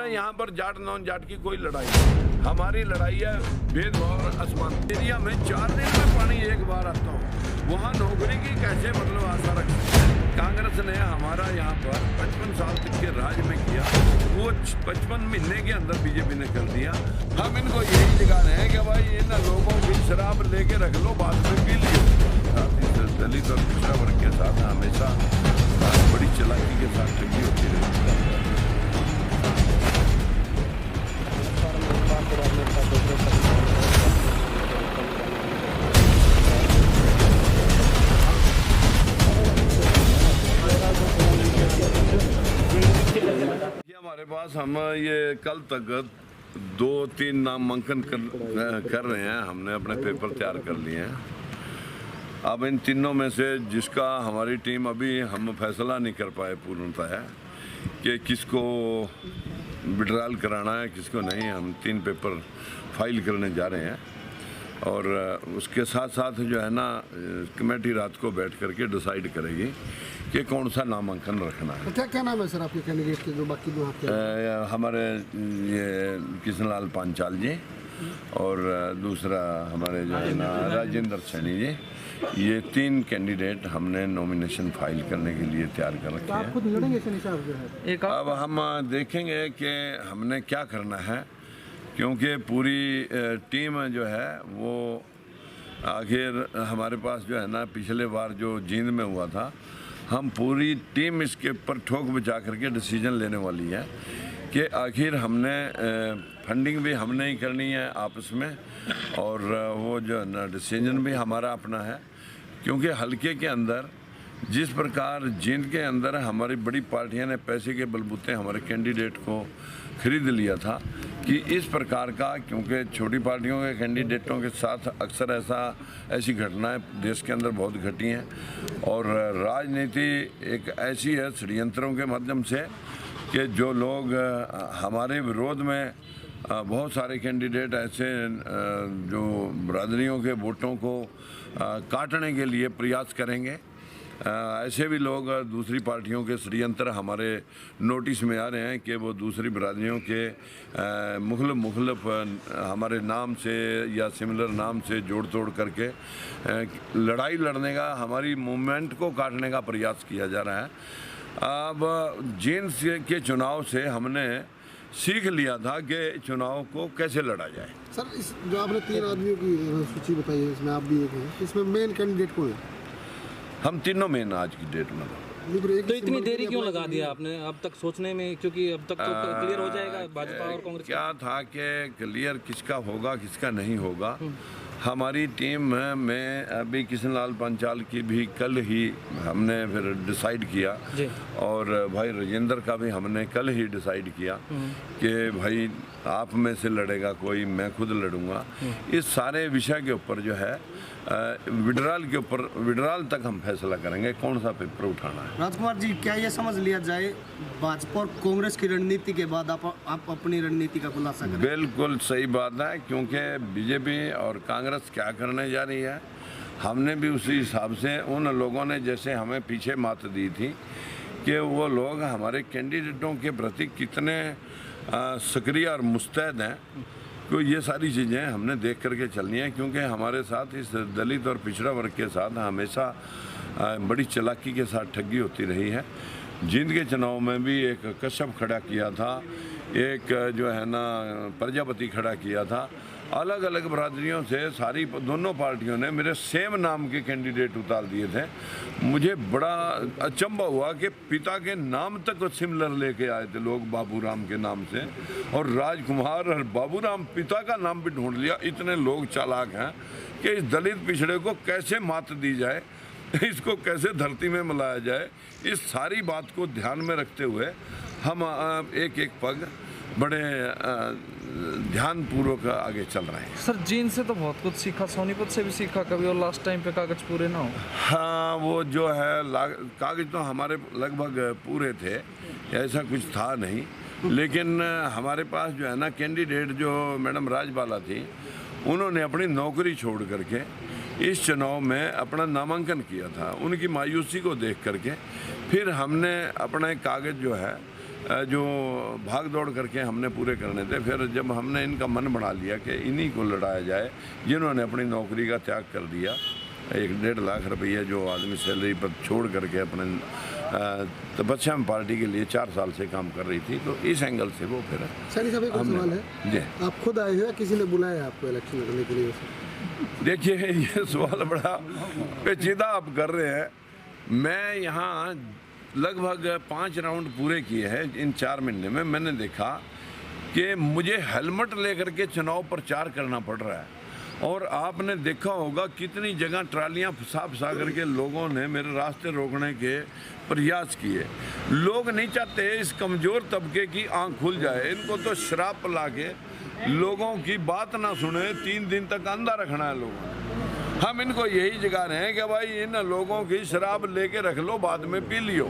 यहाँ पर जाट नॉन जाट की कोई लड़ाई नहीं, हमारी लड़ाई है भेदभाव और आसमान। एरिया में 4 दिन में पानी एक बार आता हूँ, वहाँ नौकरी की कैसे मतलब आशा रखते हैं। कांग्रेस ने हमारा यहाँ पर 55 साल तक के राज में किया, वो 55 महीने के अंदर बीजेपी ने कर दिया। हम इनको यही दिखा रहे हैं कि भाई इन लोगों की शराब लेके रख लो, बाद में पी लियो। दलित और पिछड़ा वर्ग के साथ हमेशा बड़ी चालाकी के साथ ठगी होती रही। हमारे पास हम ये कल तक 2-3 नामांकन कर रहे हैं, हमने अपने पेपर तैयार कर लिए हैं। अब इन तीनों में से जिसका हमारी टीम अभी हम फैसला नहीं कर पाए पूर्णतः है कि किसको विड्रॉल कराना है किसको नहीं। हम 3 पेपर फाइल करने जा रहे हैं और उसके साथ साथ जो है ना कमेटी रात को बैठ करके डिसाइड करेगी कि कौन सा नामांकन रखना है। तो क्या नाम है सर आपके कैंडिडेट के जो बाकी दो आपके? हमारे ये कृष्णलाल पांचाल जी और दूसरा हमारे जो है ना राजेंद्र सैनी जी, ये 3 कैंडिडेट हमने नॉमिनेशन फाइल करने के लिए तैयार कर रखे हैं। आप खुद लड़ेंगे सैनी साहब जो है? अब हम देखेंगे कि हमने क्या करना है, क्योंकि पूरी टीम जो है वो आखिर हमारे पास जो है ना पिछले बार जो जींद में हुआ था, हम पूरी टीम इसके ऊपर ठोक बचा करके डिसीजन लेने वाली है कि आखिर हमने फंडिंग भी हमने ही करनी है आपस में और वो जो है ना डिसीजन भी हमारा अपना है। क्योंकि हल्के के अंदर जिस प्रकार जींद के अंदर हमारी बड़ी पार्टियां ने पैसे के बलबूते हमारे कैंडिडेट को खरीद लिया था कि इस प्रकार का, क्योंकि छोटी पार्टियों के कैंडिडेटों के साथ अक्सर ऐसी घटनाएं देश के अंदर बहुत घटी हैं और राजनीति एक ऐसी है षड्यंत्रों के माध्यम से कि जो लोग हमारे विरोध में बहुत सारे कैंडिडेट ऐसे जो बरादरियों के वोटों को काटने के लिए प्रयास करेंगे, ऐसे भी लोग दूसरी पार्टियों के षड्यंत्र हमारे नोटिस में आ रहे हैं कि वो दूसरी बरादरियों के मुखलफ हमारे नाम से या सिमिलर नाम से जोड़ तोड़ करके लड़ाई लड़ने का, हमारी मूवमेंट को काटने का प्रयास किया जा रहा है। अब जींद के चुनाव से हमने सीख लिया था कि चुनाव को कैसे लड़ा जाए। सर इस जो आपने 3 आदमियों की सूची बताई है, इसमें आप भी एक हैं, इसमें मेन कैंडिडेट कौन है? हम तीनों मेन आज की डेट में। तो इतनी देरी क्यों लगा दिया आपने अब तक सोचने में? क्योंकि अब तक तो क्लियर हो जाएगा भाजपा और कांग्रेस। क्या था कि क्लियर किसका होगा किसका नहीं होगा। हमारी टीम में अभी कृष्णलाल पांचाल की भी कल ही हमने फिर डिसाइड किया और भाई राजेंद्र का भी हमने कल ही डिसाइड किया कि भाई आप में से लड़ेगा कोई, मैं खुद लड़ूंगा। इस सारे विषय के ऊपर जो है विड्रॉल तक हम फैसला करेंगे कौन सा पेपर उठाना है। राजकुमार जी, क्या ये समझ लिया जाए भाजपा और कांग्रेस की रणनीति के बाद आप अपनी रणनीति का खुलासा करें? बिल्कुल सही बात है, क्योंकि बीजेपी और कांग्रेस क्या करने जा रही है, हमने भी उसी हिसाब से उन लोगों ने जैसे हमें पीछे मात दी थी कि वो लोग हमारे कैंडिडेटों के प्रति कितने सक्रिय और मुस्तैद हैं, तो ये सारी चीज़ें हमने देख करके चलनी है। क्योंकि हमारे साथ इस दलित और पिछड़ा वर्ग के साथ हमेशा बड़ी चालाकी के साथ ठगी होती रही है। जींद के चुनाव में भी एक कश्यप खड़ा किया था, एक जो है ना प्रजापति खड़ा किया था। अलग अलग बरादरियों से सारी दोनों पार्टियों ने मेरे सेम नाम के कैंडिडेट उतार दिए थे। मुझे बड़ा अचंभा हुआ कि पिता के नाम तक सिमिलर लेके आए थे लोग बाबूराम के नाम से, और राजकुमार और बाबूराम पिता का नाम भी ढूंढ लिया। इतने लोग चालाक हैं कि इस दलित पिछड़े को कैसे मात दी जाए, इसको कैसे धरती में मिलाया जाए, इस सारी बात को ध्यान में रखते हुए हम एक एक पग बड़े ध्यानपूर्वक आगे चल रहे हैं। सर जींद से तो बहुत कुछ सीखा, सोनीपत से भी सीखा कभी, और लास्ट टाइम पे कागज पूरे ना हो। हाँ, वो जो है कागज तो हमारे लगभग पूरे थे, ऐसा कुछ था नहीं। लेकिन हमारे पास जो है ना कैंडिडेट जो मैडम राजबाला थी, उन्होंने अपनी नौकरी छोड़ करके इस चुनाव में अपना नामांकन किया था। उनकी मायूसी को देख करके फिर हमने अपना कागज जो है जो भाग दौड़ करके हमने पूरे करने थे। फिर जब हमने इनका मन बना लिया कि इन्हीं को लड़ाया जाए जिन्होंने अपनी नौकरी का त्याग कर दिया, 1-1.5 लाख रुपया जो आदमी सैलरी पर छोड़ करके अपने तपस्या पार्टी के लिए 4 साल से काम कर रही थी, तो इस एंगल से वो फिर सैनी साहब एक और सवाल है जी। आप खुद आए हो या किसी ने बुलाया आपको इलेक्शन लड़ने के लिए? देखिए, ये सवाल बड़ा पेचीदा आप कर रहे हैं। मैं यहाँ लगभग 5 राउंड पूरे किए हैं इन 4 महीने में। मैंने देखा कि मुझे हेलमेट लेकर के चुनाव प्रचार करना पड़ रहा है, और आपने देखा होगा कितनी जगह ट्रालियां फंसा करके लोगों ने मेरे रास्ते रोकने के प्रयास किए। लोग नहीं चाहते इस कमज़ोर तबके की आंख खुल जाए। इनको तो शराब पिला के लोगों की बात ना सुने 3 दिन तक अंधा रखना है लोगों ने। हम इनको यही जगा रहे हैं कि भाई इन लोगों की शराब लेके रख लो, बाद में पी लियो।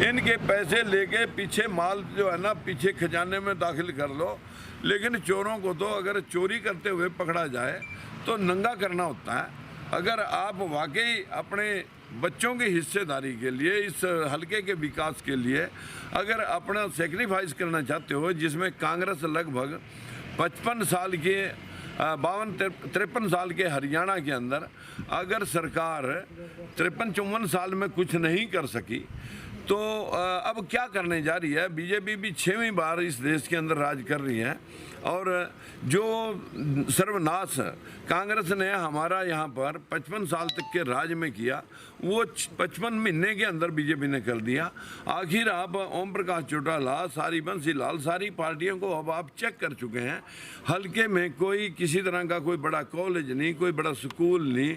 इनके पैसे लेके पीछे माल जो है ना पीछे खजाने में दाखिल कर लो। लेकिन चोरों को तो अगर चोरी करते हुए पकड़ा जाए तो नंगा करना होता है। अगर आप वाकई अपने बच्चों की हिस्सेदारी के लिए, इस हलके के विकास के लिए अगर अपना सेक्रीफाइस करना चाहते हो, जिसमें कांग्रेस लगभग 55 साल के 52-53 साल के हरियाणा के अंदर अगर सरकार 53-54 साल में कुछ नहीं कर सकी, तो अब क्या करने जा रही है? बीजेपी भी 6वीं बार इस देश के अंदर राज कर रही है, और जो सर्वनाश कांग्रेस ने हमारा यहाँ पर 55 साल तक के राज में किया, वो 55 महीने के अंदर बीजेपी ने कर दिया। आखिर आप ओम प्रकाश चौटाला, सारी बंसी लाल, सारी पार्टियों को अब आप चेक कर चुके हैं। हल्के में कोई किसी तरह का कोई बड़ा कॉलेज नहीं, कोई बड़ा स्कूल नहीं,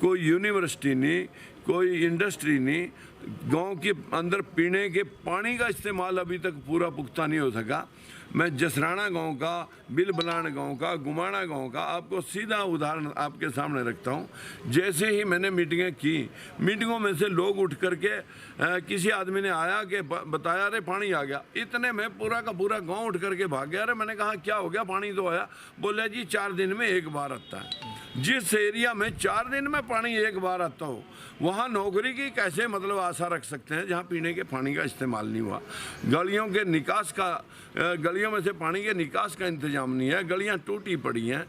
कोई यूनिवर्सिटी नहीं, कोई इंडस्ट्री नहीं। गांव के अंदर पीने के पानी का इस्तेमाल अभी तक पूरा पुख्ता नहीं हो सका। मैं जसराना गांव का, बिलबलान गांव का, गुमाना गांव का आपको सीधा उदाहरण आपके सामने रखता हूं। जैसे ही मैंने मीटिंगें की, मीटिंगों में से लोग उठ करके किसी आदमी ने आया कि बताया रे पानी आ गया, इतने में पूरा का पूरा गांव उठ करके भाग गया। अरे मैंने कहा क्या हो गया, पानी तो आया। बोले जी 4 दिन में 1 बार आता है। जिस एरिया में 4 दिन में पानी 1 बार आता हो, वहाँ नौकरी की कैसे मतलब आशा रख सकते हैं जहाँ पीने के पानी का इस्तेमाल नहीं हुआ। गलियों के निकास का, गलियों में से पानी के निकास का इंतजाम नहीं है, गलियाँ टूटी पड़ी हैं।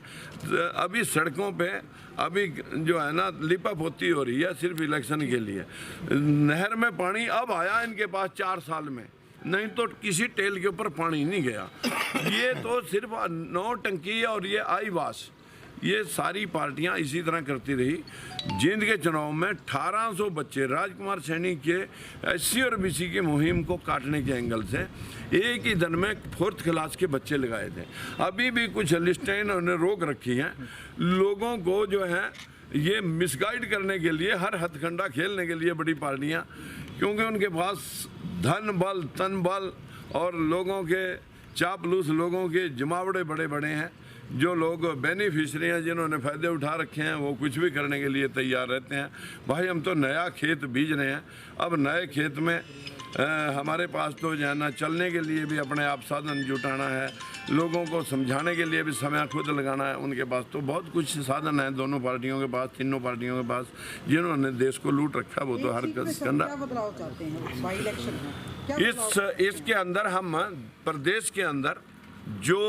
अभी सड़कों पे अभी जो है ना लिपापोती हो रही है सिर्फ इलेक्शन के लिए। नहर में पानी अब आया इनके पास 4 साल में, नहीं तो किसी टेल के ऊपर पानी नहीं गया। ये तो सिर्फ नौटंकी और ये आईवास, ये सारी पार्टियां इसी तरह करती रही। जींद के चुनाव में 1800 बच्चे राजकुमार सैनी के SC और BC की मुहिम को काटने के एंगल से एक ही दिन में 4th क्लास के बच्चे लगाए थे। अभी भी कुछ लिस्टें इन्होंने रोक रखी हैं लोगों को जो है ये मिसगाइड करने के लिए, हर हथकंडा खेलने के लिए बड़ी पार्टियां, क्योंकि उनके पास धन बल, तन बल और लोगों के चापलूस लोगों के जमावड़े बड़े बड़े हैं। जो लोग बेनिफिशरी हैं, जिन्होंने फ़ायदे उठा रखे हैं, वो कुछ भी करने के लिए तैयार रहते हैं। भाई हम तो नया खेत बीज रहे हैं, अब नए खेत में हमारे पास तो जो है ना चलने के लिए भी अपने आप साधन जुटाना है, लोगों को समझाने के लिए भी समय खुद लगाना है। उनके पास तो बहुत कुछ साधन है, दोनों पार्टियों के पास, तीनों पार्टियों के पास, जिन्होंने देश को लूट रखा वो तो हर क्या बदलाव चाहते हैं बाई इलेक्शन में? इसके अंदर हम प्रदेश के अंदर जो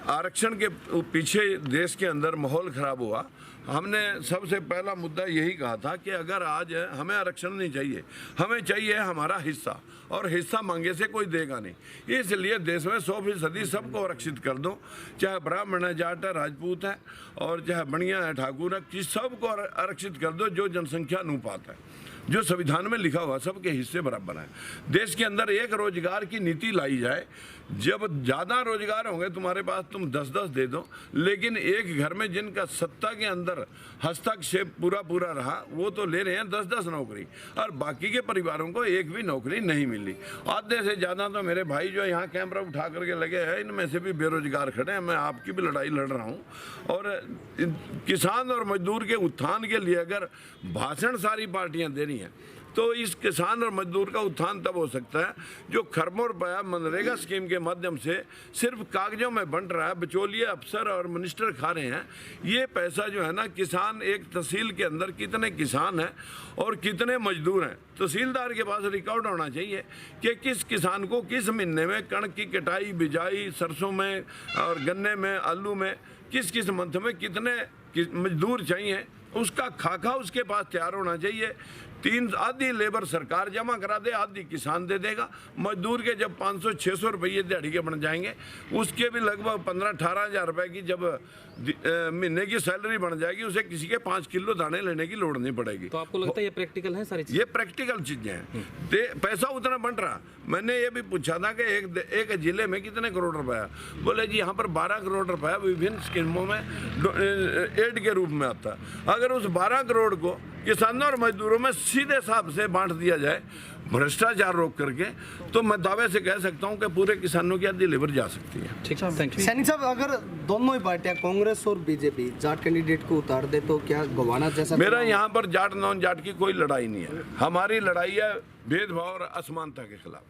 आरक्षण के पीछे देश के अंदर माहौल ख़राब हुआ, हमने सबसे पहला मुद्दा यही कहा था कि अगर आज हमें आरक्षण नहीं चाहिए, हमें चाहिए हमारा हिस्सा, और हिस्सा मांगे से कोई देगा नहीं। इसलिए देश में 100% सबको आरक्षित कर दो, चाहे ब्राह्मण है, जाट है, राजपूत है, और चाहे बनिया है, ठाकुर है, कि सबको आरक्षित कर दो। जो जनसंख्या अनुपात है, जो संविधान में लिखा हुआ, सबके हिस्से बराबर हैं। देश के अंदर एक रोजगार की नीति लाई जाए। जब ज़्यादा रोजगार होंगे तुम्हारे पास, तुम 10-10 दे दो, लेकिन एक घर में जिनका सत्ता के अंदर हस्तक्षेप पूरा रहा, वो तो ले रहे हैं 10-10 नौकरी, और बाकी के परिवारों को एक भी नौकरी नहीं मिली। आधे से ज़्यादा तो मेरे भाई जो यहाँ कैमरा उठा करके लगे हैं, इनमें से भी बेरोजगार खड़े हैं। मैं आपकी भी लड़ाई लड़ रहा हूँ। और किसान और मजदूर के उत्थान के लिए अगर भाषण सारी पार्टियाँ दे रही हैं, तो इस किसान और मजदूर का उत्थान तब हो सकता है जो खरबों रुपया मनरेगा स्कीम के माध्यम से सिर्फ कागजों में बंट रहा है, बिचौलिए अफसर और मिनिस्टर खा रहे हैं। ये पैसा जो है ना, किसान, एक तहसील के अंदर कितने किसान हैं और कितने मजदूर हैं, तहसीलदार के पास रिकॉर्ड होना चाहिए कि किस किसान को किस महीने में कणक की कटाई, बिजाई, सरसों में और गन्ने में, आलू में, किस किस मंथ में कितने मजदूर चाहिए, उसका खाका उसके पास तैयार होना चाहिए। आधी लेबर सरकार जमा करा दे, आधी किसान दे देगा। मजदूर के जब 500-600 रुपये दिहाड़ी के बन जाएंगे, उसके भी लगभग 15-18 हज़ार रुपये की जब महीने की सैलरी बन जाएगी, उसे किसी के 5 किलो दाने लेने की लोड़ नहीं पड़ेगी। तो आपको लगता है ये प्रैक्टिकल है सारी चीज़? ये प्रैक्टिकल चीज़ें हैं। पैसा उतना बन रहा। मैंने ये भी पूछा था कि एक जिले में कितने करोड़ रुपया, बोले जी यहाँ पर 12 करोड़ रुपया विभिन्न स्कीमों में एड के रूप में आता है। अगर उस 12 करोड़ को किसानों और मजदूरों में सीधे हिसाब से बांट दिया जाए, भ्रष्टाचार रोक करके, तो मैं दावे से कह सकता हूं कि पूरे किसानों की आधी लेबर जा सकती है। ठीक, थैंक यू। सैनी साहब, अगर दोनों ही पार्टियां कांग्रेस और बीजेपी जाट कैंडिडेट को उतार दे तो क्या गवाना जैसा? मेरा यहाँ पर जाट नॉन जाट की कोई लड़ाई नहीं है। हमारी लड़ाई है भेदभाव और असमानता के खिलाफ।